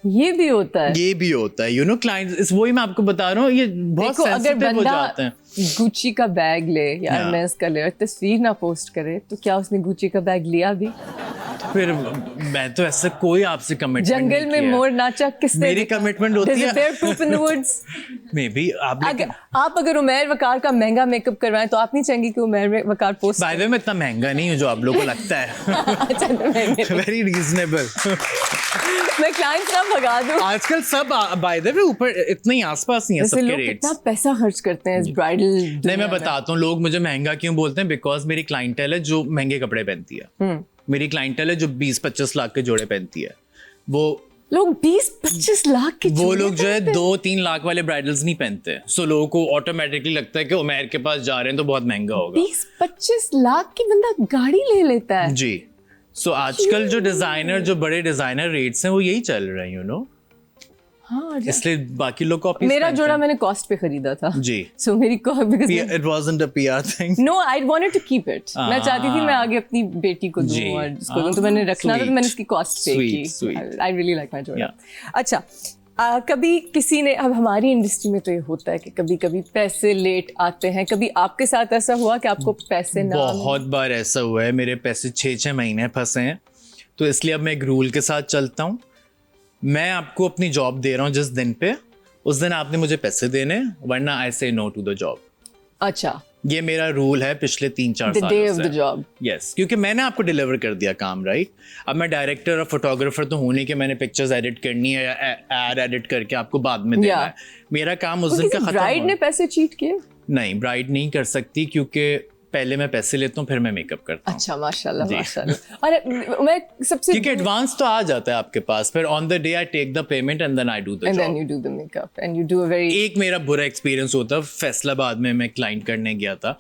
ये भी होता है. यू नो क्लाइंट्स, वही मैं आपको बता रहा हूँ, ये बहुत सेंसिटिव हो जाते हैं. गुच्ची का बैग ले या हर्मेस का ले और तस्वीर ना पोस्ट करे, तो क्या उसने गुच्ची का बैग लिया भी? फिर मैं तो ऐसा कोई आपसे कमिटमेंट जंगल में मोर नाचा किसने? मेरी कमिटमेंट होती है. proof in the woods? Maybe आप अगर उमैर वकार का महंगा मेकअप करवाएं तो आप नहीं चाहेंगे कि उमैर वकार पोस्ट? बाय द वे मैं इतना महंगा नहीं हूँ जो आप लोगों को लगता है. Very reasonable. मैं क्लाइंट्स ना भगा दूं. आजकल सब बाय द वे ऊपर इतने ही आसपास नहीं है सबके रेट्स. कितना पैसा खर्च करते हैं इस ब्राइडल? नहीं, मैं बताता हूँ लोग मुझे महंगा क्यों बोलते हैं. बिकॉज मेरी क्लाइंटेल है जो महंगे कपड़े पहनती है. मेरी क्लाइंटेल है जो 20-25 लाख के जोड़े पहनती है. वो लोग 20-25 लाख के वो लोग जो है 2-3 लाख वाले ब्राइडल्स नहीं पहनते. सो लोगों को ऑटोमेटिकली लगता है कि उमैर के पास जा रहे हैं तो बहुत महंगा होगा. 20-25 लाख की बंदा गाड़ी ले लेता है. जी. सो आजकल जो डिजाइनर, जो बड़े डिजाइनर रेट्स हैं वो यही चल रहे हैं, यू नो. हाँ, इसलिए बाकी लोग कॉपी. मेरा जोड़ा मैंने कॉस्ट पे खरीदा था. जी. सो मेरी because it wasn't a PR thing. No, I wanted to keep it. मैं चाहती थी मैं आगे अपनी बेटी को दूं और इसको दूं, तो मैंने रखना था, तो मैंने इसकी कॉस्ट पे की. आई रियली लाइक माय जोड़ा. अच्छा, कभी किसी ने, अब हमारी इंडस्ट्री में तो ये होता है कि कभी कभी पैसे लेट आते हैं. कभी आपके साथ ऐसा हुआ कि आपको पैसे ना? बहुत बार ऐसा हुआ है. मेरे पैसे 6-6 महीने फंसे हैं. तो इसलिए अब मैं एक रूल के साथ चलता हूँ. मैं आपको अपनी जॉब दे रहा हूँ जिस दिन पे, उस दिन आपने मुझे पैसे देने, वरना आई से नो टू द जॉब. अच्छा. ये मेरा रूल है पिछले 3-4 The सालों day से। of the job. यस, क्योंकि मैंने आपको डिलीवर कर दिया काम, राइट? अब मैं डायरेक्टर और फोटोग्राफर तो हूँ नहीं कि मैंने पिक्चर्स एडिट करनी है या एड एडिट करके आपको बाद में देना Yeah. है। मेरा काम उस दिन का खत्म ब्राइड ने हो। पैसे चीट किए? नहीं, ब्राइड नहीं कर सकती क्योंकि पहले मैं पैसे लेता हूँ फिर मैं मेकअप करता हूँ। अच्छा, माशाल्लाह जी। माशाल्लाह। और मैं सबसे क्योंकि एडवांस तो आ जाता है आपके पास, फिर on the day I take the payment and then I do the and then job. you do the makeup and you do a very एक मेरा बुरा एक्सपीरियंस होता, फैसलाबाद में मैं क्लाइंट करने गया था।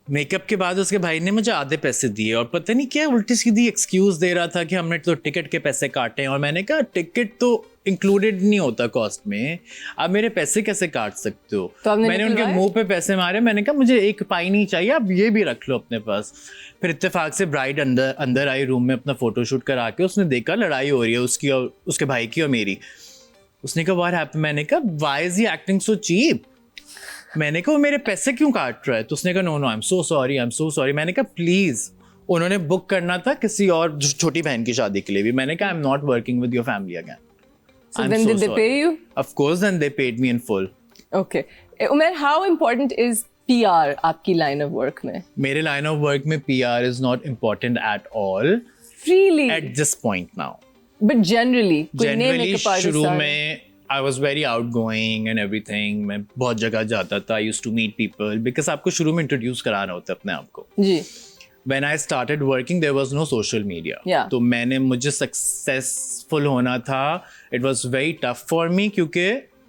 मेकअप के बाद उसके भाई ने मुझे आधे पैसे दिए और पता नहीं क्या उल्टी सीधी एक्सक्यूज दे रहा था कि हमने तो टिकट के पैसे काटे हैं, और मैंने कहा टिकट तो इंक्लूडेड नहीं होता कॉस्ट में, आप मेरे पैसे कैसे काट सकते हो? तो आपने मैंने उनके निकलवाए? मुंह पे पैसे मारे, मैंने कहा मुझे एक पाई नहीं चाहिए, आप ये भी रख लो अपने पास। फिर इत्तेफाक से ब्राइड अंदर आई रूम में अपना फोटोशूट करा के, उसने देखा लड़ाई हो रही है उसकी और उसके भाई की और मेरी। उसने कहा व्हाट हैपेंड? मैंने कहा why is he acting so cheap? मैंने कहा वो मेरे पैसे क्यों काट रहा है? तो उसने कहा no I am so sorry. मैंने कहा प्लीज, उन्होंने बुक करना था किसी और छोटी बहन की शादी के लिए भी। मैंने कहा आई am not working with your family again. So then did they pay you? Of course, then they paid me in full. Okay. Umair, how important is PR आपकी line of work में? मेरे line of work में PR is not important at all Really? at this point now. But generally, कोई नए Generally makeup artist शुरू आ रहे में I was very outgoing and everything. मैं बहुत जगह जाता था. I used to meet people because आपको शुरू में introduce कराना होता है अपने आप को. जी. When I started working, there was no social media. Yeah. तो मुझे successful होना था. It was very tough for me क्योंकि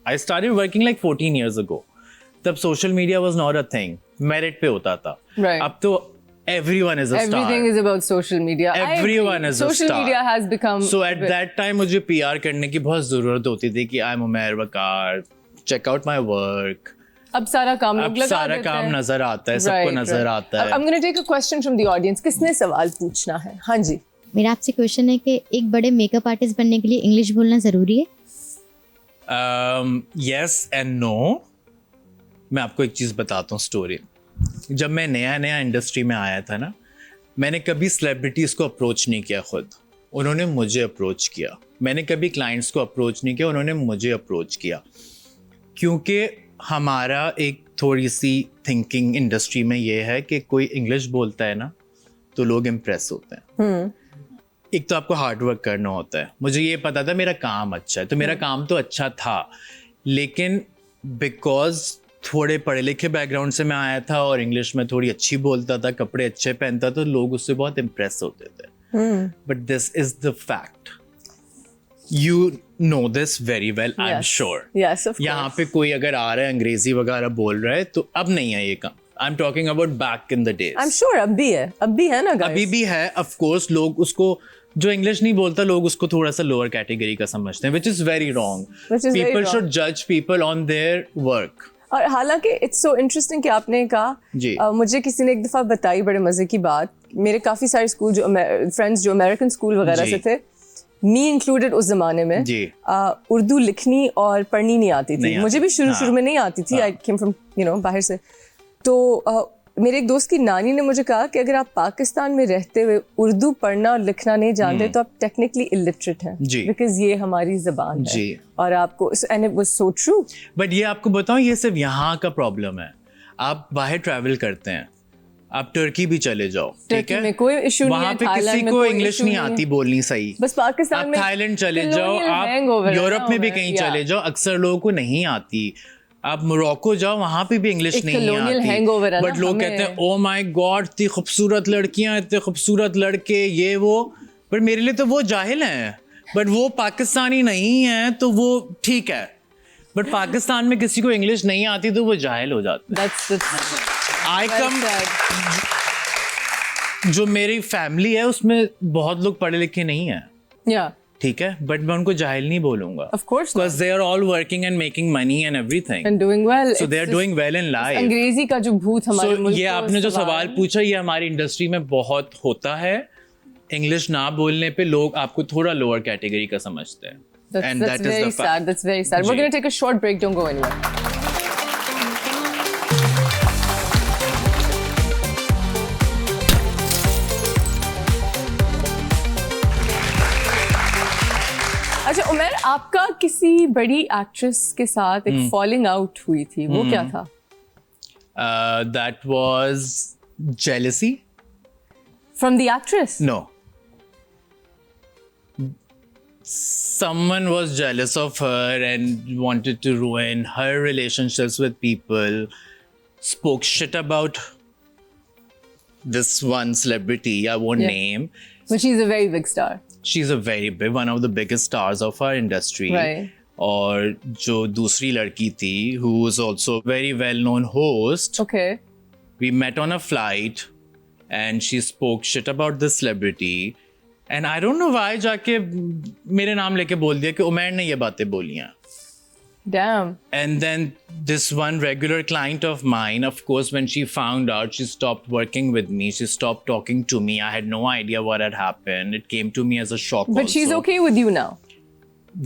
I started working like 14 years ago. तब social media was not a thing. Merit पे होता था. Right. अब तो everyone is a star. Everything is about social media. I agree. Everyone is a Social star. media has become. So at that time मुझे PR करने की बहुत ज़रूरत होती थी कि I'm Umair Waqar, check out my work. अब सारा काम लोग अब लगा सारा देते काम हैं. नजर आता है, सबको Right, नजर right. आता है. I'm going to take a question from the audience. किसने सवाल पूछना है? हाँ जी. मेरा आपसे क्वेश्चन है कि एक बड़े मेकअप आर्टिस्ट बनने के लिए इंग्लिश बोलना ज़रूरी है? Yes and no. मैं आपको एक चीज़ बताता हूँ स्टोरी. जब मैं नया इंडस्ट्री में आया था ना, मैंने कभी सेलिब्रिटीज़ को अप्रोच नहीं किया खुद, उन्होंने मुझे अप्रोच किया. मैंने कभी क्लाइंट्स को अप्रोच नहीं किया, उन्होंने मुझे अप्रोच किया. क्योंकि हमारा एक थोड़ी सी थिंकिंग इंडस्ट्री में ये है कि कोई इंग्लिश बोलता है ना तो लोग इम्प्रेस होते हैं. एक तो आपको हार्ड वर्क करना होता है. मुझे ये पता था मेरा काम अच्छा है, तो मेरा काम तो अच्छा था, लेकिन बिकॉज थोड़े पढ़े लिखे बैकग्राउंड से मैं आया था और इंग्लिश में थोड़ी अच्छी बोलता था, कपड़े अच्छे पहनता, तो लोग उससे बहुत इम्प्रेस होते थे. But this is the fact. You know this very well, I am sure. Yes, of यहाँ course. पे कोई अगर आ रहा है अंग्रेजी वगैरह बोल रहा है तो अब नहीं है ये काम. I am talking about back in the days. I'm sure अब भी है ना guys. अभी भी है, ऑफ कोर्स. लोग उसको, जो इंग्लिश नहीं बोलता, लोग उसको थोड़ा सा लोअर कैटेगरी का समझते हैं, which is very wrong. Which is very people wrong. Should जज पीपल ऑन देयर वर्क. और हालांकि इट्स सो इंटरेस्टिंग कि आपने कहा. जी. मुझे किसी ने एक दफ़ा बताई बड़े मज़े की बात. मेरे काफ़ी सारे स्कूल जो फ्रेंड्स जो अमेरिकन स्कूल वगैरह जी. से थे, मी इंक्लूडेड उस ज़माने में, जी. उर्दू लिखनी और पढ़नी नहीं आती थी. नहीं मुझे आती. भी शुरू में नहीं आती थी. आई केम फ्रॉम बाहर से. तो मेरे एक दोस्त की नानी ने मुझे कहा कि अगर आप पाकिस्तान में रहते हुए उर्दू पढ़ना और लिखना नहीं जानते तो आप टेक्निकली इलिटरेट हैं. जी. बिकॉज ये हमारी ज़बान है. जी. और आपको, and it was so true. But ये आपको बताऊं, ये सिर्फ यहाँ का प्रॉब्लम है. आप बाहर ट्रैवल करते हैं, आप टर्की भी चले जाओ, ठीक टर्की है, में कोई इशू नहीं है. वहां पे थाईलैंड किसी में को कोई इंग्लिश issue नहीं आती बोलनी सही. बस पाकिस्तान आप में थाईलैंड चले जाओ, colonial आप hangover है यूरोप ना में भी उमर, कहीं yeah. चले जाओ, अक्सर लोगों को नहीं आती. आप मोरक्को जाओ, वहां पे भी इंग्लिश एक नहीं colonial आती. hangover है ना बट लोग हमें. कहते हैं ओ माय गॉड, इतनी खूबसूरत लड़कियां, इतने खूबसूरत लड़के, ये वो. बट मेरे लिए तो वो जाहिल हैं. बट वो पाकिस्तानी नहीं है तो वो ठीक है. बट पाकिस्तान में किसी को इंग्लिश नहीं आती तो वो जाहिल हो जाता है. आई कम, जो मेरी फैमिली है उसमें बहुत लोग पढ़े लिखे नहीं है, या ठीक है, बट मैं उनको जाहिल नहीं बोलूंगा. Of course Because they are all working and making money and everything. And doing well. So they are doing well in life. अंग्रेजी का जो भूत हमारे So मुल्क ये को आपने जो सवाल पूछा, ये हमारी इंडस्ट्री में बहुत होता है. इंग्लिश ना बोलने पे लोग आपको थोड़ा लोअर कैटेगरी का समझते हैं. And That's that is very the fact. sad. That's very sad. We're ji. going to take a short break. Don't go anywhere. अच्छा उमर, आपका किसी बड़ी एक्ट्रेस के साथ एक फॉलिंग आउट हुई थी, वो क्या था? That was jealousy. From the actress? No. Someone was jealous of her and wanted to ruin her relationships with people. Spoke shit about this one celebrity I won't name. But she's a very big star. She's a very big, one of the biggest stars of our industry. Right. और जो दूसरी लड़की थी, who was also a very well-known host, Okay. we met on a flight and she spoke shit about this celebrity. And I don't know why जाके मेरे नाम लेके बोल दिया कि उमैर ने ये बातें बोली हैं. Damn. And then this one regular client of mine, of course, when she found out, she stopped working with me. She stopped talking to me. I had no idea what had happened. It came to me as a shock. But she's also. okay with you now.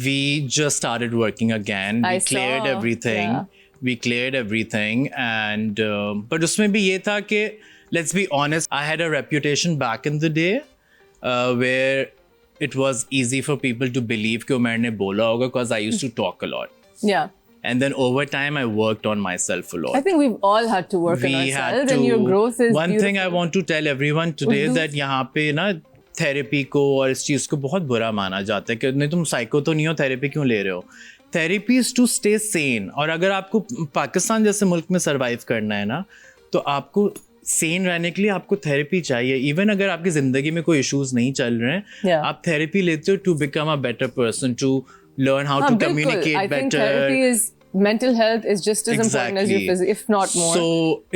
We just started working again. I We cleared saw, everything. yeah. We cleared everything. And but उसमें भी ये था कि, let's be honest, I had a reputation back in the day where it was easy for people to believe कि उमैर ने बोला होगा because I used to talk a lot. Yeah. And then over time, I worked on myself a lot. I think we've all had to work on ourselves, and your growth is One thing I beautiful. want to tell everyone today Urdu. that यहाँ पे ना थेरेपी को और इस चीज़ को बहुत बुरा माना जाता है कि नहीं तुम साइको तो नहीं हो, थेरेपी क्यों ले रहे हो. Therapy is to stay sane. और अगर आपको पाकिस्तान जैसे मुल्क में सर्वाइव करना है ना, तो आपको सेन रहने के लिए आपको थेरेपी चाहिए. इवन अगर आपकी ज़िंदगी में कोई इश्यूज नहीं चल रहे हैं, Yeah. आप थेरेपी लेते हो to become a better person, to learn how हाँ, to बिल्कुल. communicate I think better. therapy is mental health is just as important as your physical, if not more. So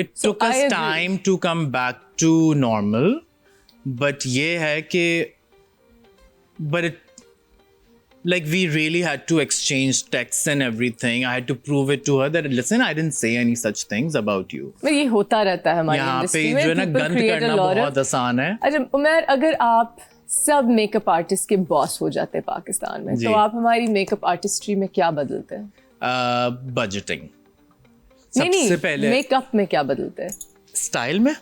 it took I us agree. time to come back to normal. But ये है कि, but it, like we really had to exchange texts and everything. I had to prove it to her that listen, I didn't say any such things about you. पर ये होता रहता है हमारी यहाँ पे इंडस्ट्री जो में. है ना People गंद create a करना lot of- बहुत आसान है. अच्छा उमर, अगर आप सब मेकअप आर्टिस्ट के बॉस हो जाते हैं पाकिस्तान में, जी. तो आप हमारी मेकअप आर्टिस्ट्री में क्या बदलते हैं? Budgeting. नहीं सबसे पहले मेकअप में क्या बदलते हैं? स्टाइल में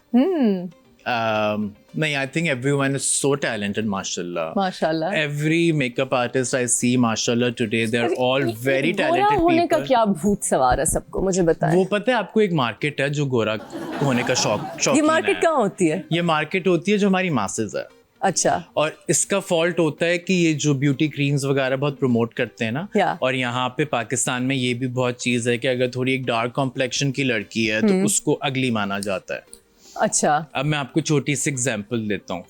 नहीं, I think everyone is so talented माशाल्लाह. माशाल्लाह. Every makeup artist I see, mashallah, today they're all very गोरा talented होने का people. क्या भूत सवार है सबको, मुझे बताएं. वो पता है आपको, एक मार्केट है जो गोरा होने का ये शौकीन मार्केट है. कहाँ होती है? ये मार्केट होती है जो हमारी मासेस है. अच्छा. और इसका फॉल्ट होता है कि ये जो ब्यूटी क्रीम्स वगैरह बहुत प्रमोट करते हैं ना, Yeah. और यहाँ पे पाकिस्तान में ये भी बहुत चीज़ है कि अगर थोड़ी एक डार्क कॉम्प्लेक्शन की लड़की है तो उसको अगली माना जाता है. अच्छा. अब मैं आपको छोटी सी एग्जांपल देता हूँ.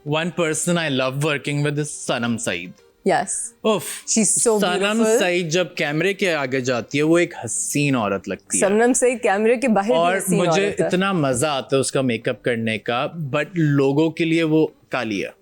One person I love working with is Sanam Saeed. Yes. उफ, She's so सनम beautiful. सईद जब कैमरे के आगे जाती है वो एक हसीन औरत लगती है. सनम सईद कैमरे के बाहर भी और हसीन मुझे औरत है. इतना मजा आता है उसका मेकअप करने का, बट लोगों के लिए वो काली है.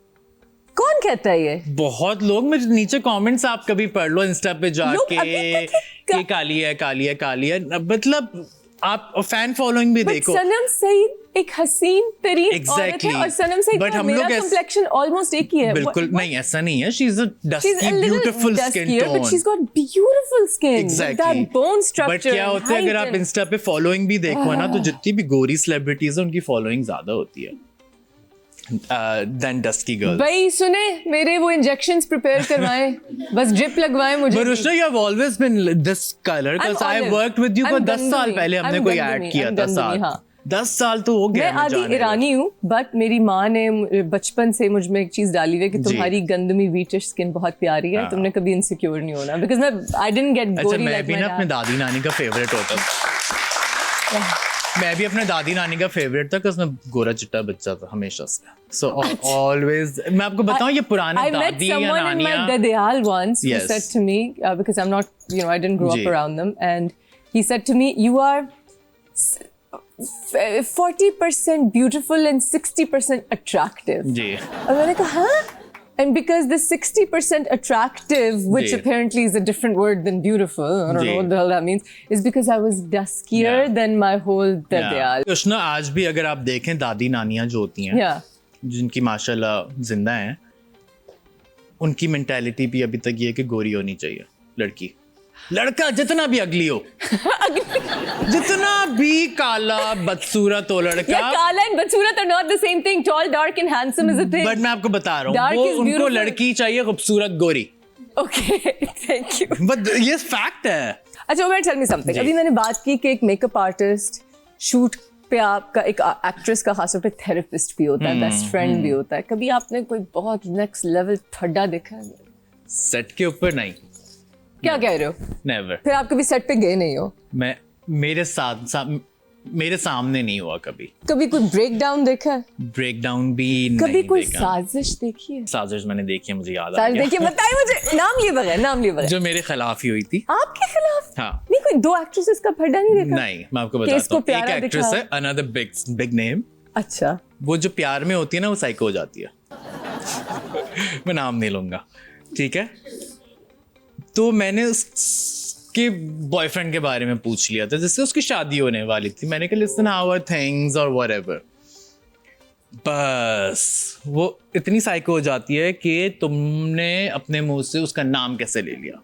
कौन कहता है ये? बहुत लोग, मुझे नीचे कमेंट्स आप कभी पढ़ लो इंस्टा पे जाके अभी तक कि काली है काली है काली है. मतलब आप फैन फॉलोइंग भी But देखो. सनम सईद एक हसीन तरीन औरत Exactly. है, और सनम सईद But का हम मेरा लोग ऐस- complexion almost एक ही है. बिल्कुल नहीं, ऐसा नहीं है. She is a She's dusky a little beautiful skin duskier, but tone. she's got beautiful skin. With Exactly. that bone structure. But क्या होता है, अगर आप height and- इंस्टा पे फॉलोइंग भी देखो ना, तो जितनी भी गोरी सेलिब्रिटीज है उनकी फॉलोइंग ज्यादा होती है देन डस्की गर्ल्स. भाई सुने, मेरे वो इंजेक्शंस प्रिपेयर करवाएं, बस ड्रिप लगवाएं मुझे. But Rushna, you have always been this color because I olive. worked with you I'm for 10 साल गंदमी. पहले हमने I'm कोई गंदमी. ऐड किया I'm था गंदमी, साथ. हाँ. 10 साल तो हो गया. मैं हमें आधी जाने ईरानी हूँ, बट मेरी माँ ने बचपन से मुझ में एक चीज डाली हुई है कि जी. तुम्हारी गंदमी वीटिश स्किन बहुत प्यारी है, हाँ. तुमने कभी इनसिक्योर नहीं होना. बिकॉज मैं आई डिडंट गेट अच्छा, गोरी मैं लाइक भी माय ना अपने डैड. दादी नानी का फेवरेट होता था. मैं भी अपने दादी नानी का फेवरेट था because मैं गोरा चिट्टा बच्चा था हमेशा से. So always, मैं आपको बताऊं, ये पुराने I met दादी या someone in my नानियाँ. Dadiyal once who Yes. said to me, because I'm not, I didn't grow ji. up around them, and he said to me, "You are 40% beautiful and 60% attractive." जी. और मैंने कहा हाँ? And because the 60% attractive, which ji. apparently is a different word than beautiful, I don't ji. know what the hell that means, is because I was duskier Yeah. than my whole Dadiyal. Krishna, आज भी अगर आप देखें दादी नानियाँ जो होती हैं, Yeah. जिनकी माशाल्लाह जिंदा हैं, उनकी मेंटालिटी भी अभी तक ये है कि गोरी होनी चाहिए लड़की. लड़का जितना भी अगली हो, जितना भी काला बदसूरत हो लड़का. Yeah, Kala and Badsurat are not the same thing. Tall, dark and handsome is a thing. But मैं आपको बता रहा Dark हूँ, वो is उनको beautiful. लड़की चाहिए खूबसूरत गोरी. Okay, thank you. बट ये फैक्ट है. अच्छा उमर, tell me something. जी. अभी मैंने बात की कि एक मेकअप आर्टिस्ट शूट पे आपका एक एक्ट्रेस का खासतौर पे थेरेपिस्ट भी होता है, बेस्ट फ्रेंड भी होता है, कभी आपने कोई बहुत नेक्स्ट लेवल ठड्डा देखा है? सेट के ऊपर नहीं, क्या कह रहे हो? नेवर। फिर आप कभी सेट पे गए नहीं हो? मैं मेरे सामने नहीं हुआ कभी। कभी कोई ब्रेक डाउन देखा है? ब्रेक डाउन भी कभी नहीं कोई देखा। साजिश देखी है? साजिश मैंने देखी है, मुझे याद आ साजिश गया। देखिए, बताइए मुझे, नाम लिए बगैर। जो मेरे खिलाफ ही हुई थी। आपके खिलाफ? हाँ। नहीं, कोई दो एक्ट्रेसेस का फड्डा नहीं देखा? नहीं, मैं आपको कि बताता इसको हूँ। एक प्यारा एक्ट्रेस दिखा। है, अनदर बिग नेम। अच्छा। वो जो प्यार में होती है ना, वो साइको हो जाती है। मैं नाम नहीं लूंगा, ठीक है? तो मैंने उसके बॉयफ्रेंड के बारे में पूछ लिया था, जिससे उसकी शादी होने वाली थी। मैंने कहा लिसन हाउ आर थिंग्स और व्हाटएवर। बस वो इतनी साइको हो जाती है कि तुमने अपने मुंह से उसका नाम कैसे ले लिया।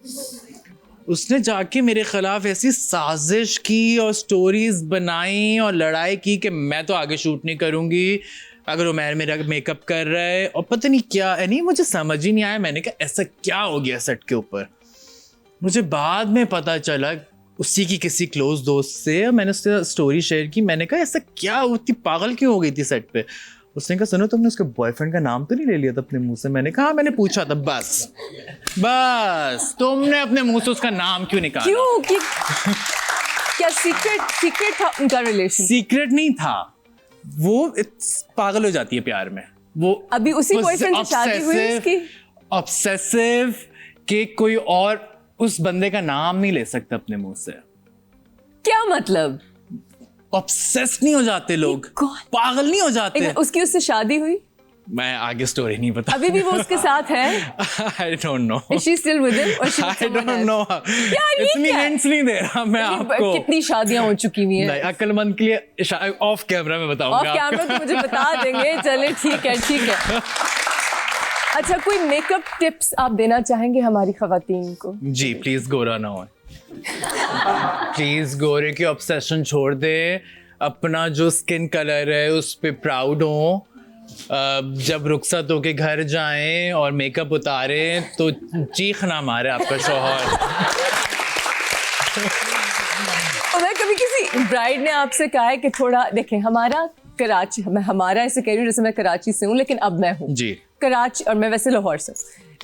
उसने जाके मेरे खिलाफ ऐसी साजिश की और स्टोरीज बनाई और लड़ाई की कि मैं तो आगे शूट नहीं करूंगी अगर उमैर मेरा मेकअप कर रहा है, और पता नहीं क्या है, नहीं मुझे समझ ही नहीं आया। मैंने कहा ऐसा क्या हो गया सेट के ऊपर। मुझे बाद में पता चला उसी की किसी क्लोज दोस्त से, मैंने उससे स्टोरी शेयर की। मैंने कहा ऐसा क्या, वो इतनी पागल क्यों हो गई थी सेट पे? उसने कहा सुनो, तुमने उसके बॉयफ्रेंड का नाम तो नहीं ले लिया था अपने मुंह से? मैंने कहा हाँ, मैंने पूछा था। बस तुमने अपने मुंह से उसका नाम क्यों निकाला? क्यों? क्या सीक्रेट था उनका रिलेशन? सीक्रेट नहीं था, वो पागल हो जाती है प्यार में। वो अभी उसी बॉयफ्रेंड से शादी हुई है उसकी? ऑब्सेसिव कि कोई और उस बंदे का नाम नहीं ले सकता अपने मुंह से। क्या मतलब? ऑब्सेस नहीं हो जाते लोग, पागल नहीं हो जाते। उसकी उससे शादी हुई? मैं आगे स्टोरी नहीं बता। अभी भी वो उसके साथ है? I don't know. Is she still with him or she with I someone don't else? know. यार ये इतनी क्या? hints नहीं दे रहा मैं आपको। कितनी शादियां हो चुकी हुई हैं? नहीं, अक्लमंद के लिए ऑफ कैमरा में बताऊंगा। ऑफ कैमरा तो मुझे बता देंगे। चले ठीक है। अच्छा, कोई मेकअप टिप्स आप देना चाहेंगे हमारी खवातीन को? जी प्लीज गोरा ना हो। प्लीज गोरे की ऑब्सेशन छोड़ दे। अपना जो स्किन कलर है उस पे प्राउड हो। जब रुखसत होके घर जाएं और मेकअप उतारें तो चीख ना मारे आपका शौहर। और मैं कभी किसी ब्राइड ने आपसे कहा है कि थोड़ा देखें, हमारा कराची, मैं हमारा ऐसे कह रही हूँ जैसे मैं कराची से हूँ, लेकिन अब मैं हूँ जी कराची, और मैं वैसे लाहौर से,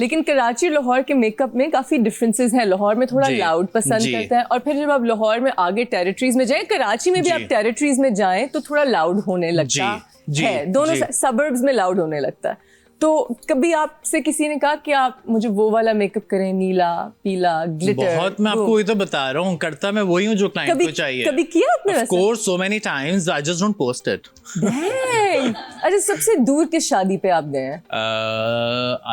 लेकिन कराची और लाहौर के मेकअप में काफी डिफरेंसेस हैं। लाहौर में थोड़ा लाउड पसंद करते हैं, और फिर जब आप लाहौर में आगे टेरिटरीज में जाएं, कराची में भी आप टेरिटरीज में जाएं तो थोड़ा लाउड होने लगता है। दोनों सबर्ब्स में लाउड होने लगता है। तो कभी आपसे किसी ने कहा कि आप मुझे वो वाला मेकअप करें, नीला पीला ग्लिटर? बहुत, मैं आपको वही तो बता रहा हूँ, करता मैं वही हूँ जो क्लाइंट को चाहिए। कभी किया आपने? Of course, so many times, I just don't post it. Dang! अच्छा, सबसे दूर किस शादी पे आप गए हैं?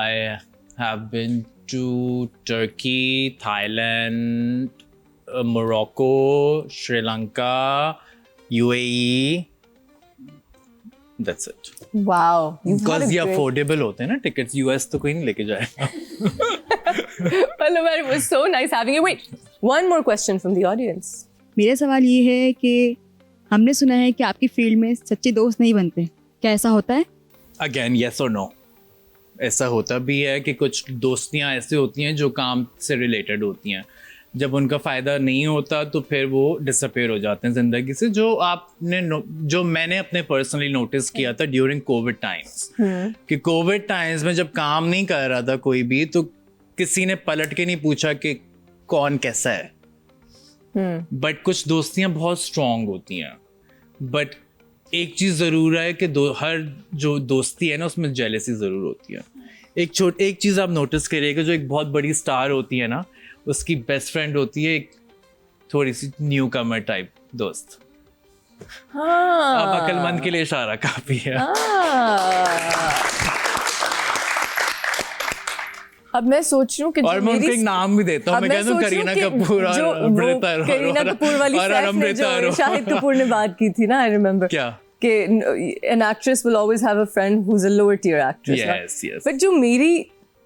I have been to Turkey, Thailand, Morocco, Sri Lanka, UAE. That's it. Wow. Because ये affordable होते हैं ना tickets, US तो कोई नहीं लेके जाएगा। Well, it was so nice having you. Wait, one more question from the audience. मेरा सवाल ये है कि हमने सुना है कि आपकी फील्ड में सच्चे दोस्त नहीं बनते, क्या ऐसा होता है? Again, yes or no? ऐसा होता भी है कि कुछ दोस्तियां ऐसी होती हैं जो काम से रिलेटेड होती हैं। जब उनका फ़ायदा नहीं होता तो फिर वो डिसअपेयर हो जाते हैं ज़िंदगी से। जो मैंने अपने पर्सनली नोटिस किया था ड्यूरिंग कोविड टाइम्स, कि कोविड टाइम्स में जब काम नहीं कर रहा था कोई भी, तो किसी ने पलट के नहीं पूछा कि कौन कैसा है। बट कुछ दोस्तियां बहुत स्ट्रांग होती हैं। बट एक चीज़ ज़रूर है कि हर जो दोस्ती है ना उसमें जेलसी ज़रूर होती है। एक चीज़ आप नोटिस करिएगा, जो एक बहुत बड़ी स्टार होती है ना, उसकी बेस्ट फ्रेंड होती है एक थोड़ी सी न्यू कमर टाइप दोस्त। अब अक्लमंद के लिए इशारा काफी है। अब मैं सोच रही हूँ कि और मैं उनको एक नाम भी देता हूँ, मैं कहता हूँ करीना कपूर और अमृता करीना कपूर वाली शाहिद कपूर ने बात की थी ना, आई रिमेम्बर क्या कि an actress will always have a friend who's a lower tier actress. yes. But जो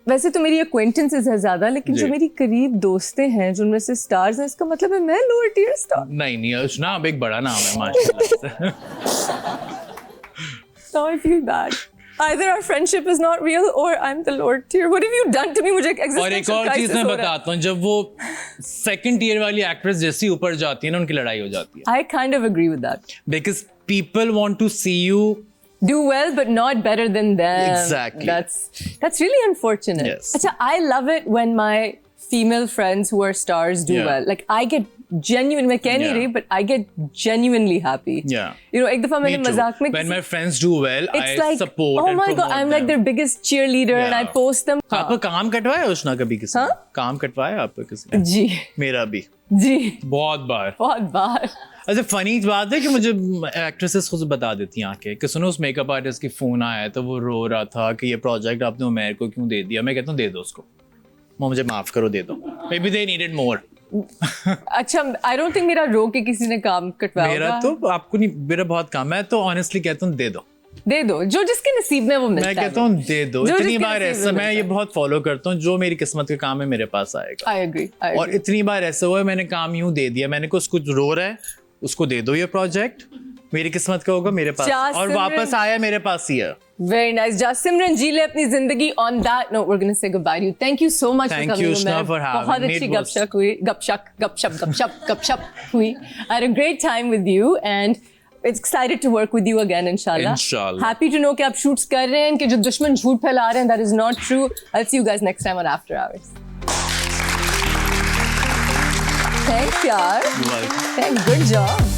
वैसे तो मेरी acquaintances है ज्यादा, लेकिन जो मेरी करीब दोस्तें हैं जो उनमें से स्टार्स हैं, इसका मतलब है मैं लोअर टियर स्टार? नहीं अर्चना, अब एक बड़ा नाम है माशाल्लाह से। Now I feel bad. Either our friendship is not real or I'm the Lord tier. What have you done to me? मुझे और एक existential और चीज crisis मैं हो रहा है. बताता हूँ, जब वो सेकंड ईयर वाली एक्ट्रेस जैसी ऊपर जाती है ना, उनकी लड़ाई हो जाती है. I kind of agree with that. Because people want to see you. Do well, but not better than them. Exactly. That's really unfortunate. Yes. Achha, I love it when my female friends who are stars do Yeah. well. Like I get genuine, मैं कह नहीं Yeah. रही, but I get genuinely happy. Yeah. You know, एक दफा मैंने Me too. मजाक में When my friends do well, I it's like, support oh and my god, promote I'm like them. their biggest cheerleader and I Yeah. post them. आपका काम कटवाया उष्णा कभी किसी ने? हाँ? काम कटवाया आपका किसी ने? जी मेरा भी जी बहुत बार. बहुत बार. अच्छा फनी बात है कि मुझे एक्ट्रेसेस खुद बता देती हैं आके कि सुनो उस मेकअप आर्टिस्ट की फोन आया तो वो रो रहा था कि ये प्रोजेक्ट आपने उमेर को क्यों दे दिया. मैं कहता हूँ दे दो उसको, वो मुझे माफ करो, दे दो. May be they needed more. अच्छा आई डोंट थिंक मेरा रो के किसी ने काम कटवाया मेरा होगा. तो आपको नहीं, मेरा बहुत काम है. तो ऑनेस्टली कहता हूँ दे दो. दे दो, जो जिसके नसीब में वो मिलता है. मैं कहता हूँ दे दो. जो इतनी जिसके बार नसीब में ऐसा मैं मिलता ये बहुत फॉलो करता हूँ, जो मेरी किस्मत का काम है मेरे पास आएगा. I agree. और इतनी बार ऐसा हुआ है मैंने काम यूं दे दिया, मैंने को उसको रो रहा है उसको दे दो ये प्रोजेक्ट, मेरी किस्मत का होगा मेरे पास, जा और वापस आया मेरे पास ही है. Very nice. Jasimran जी ले अपनी जिंदगी. On that note, we're going to say goodbye to you. Thank you so much Thank for coming. you, Ushna, Umair. for having बहुत me. अच्छी It was- गपशप हुई. I had a great time with you and excited to work with you again, inshallah. Inshallah. Happy to know कि आप shoots कर रहे हैं, कि जो दुश्मन झूठ फैला रहे हैं, that is not true. I'll see you guys next time on After Hours. Thanks, yaar. Welcome. Thanks. Good job.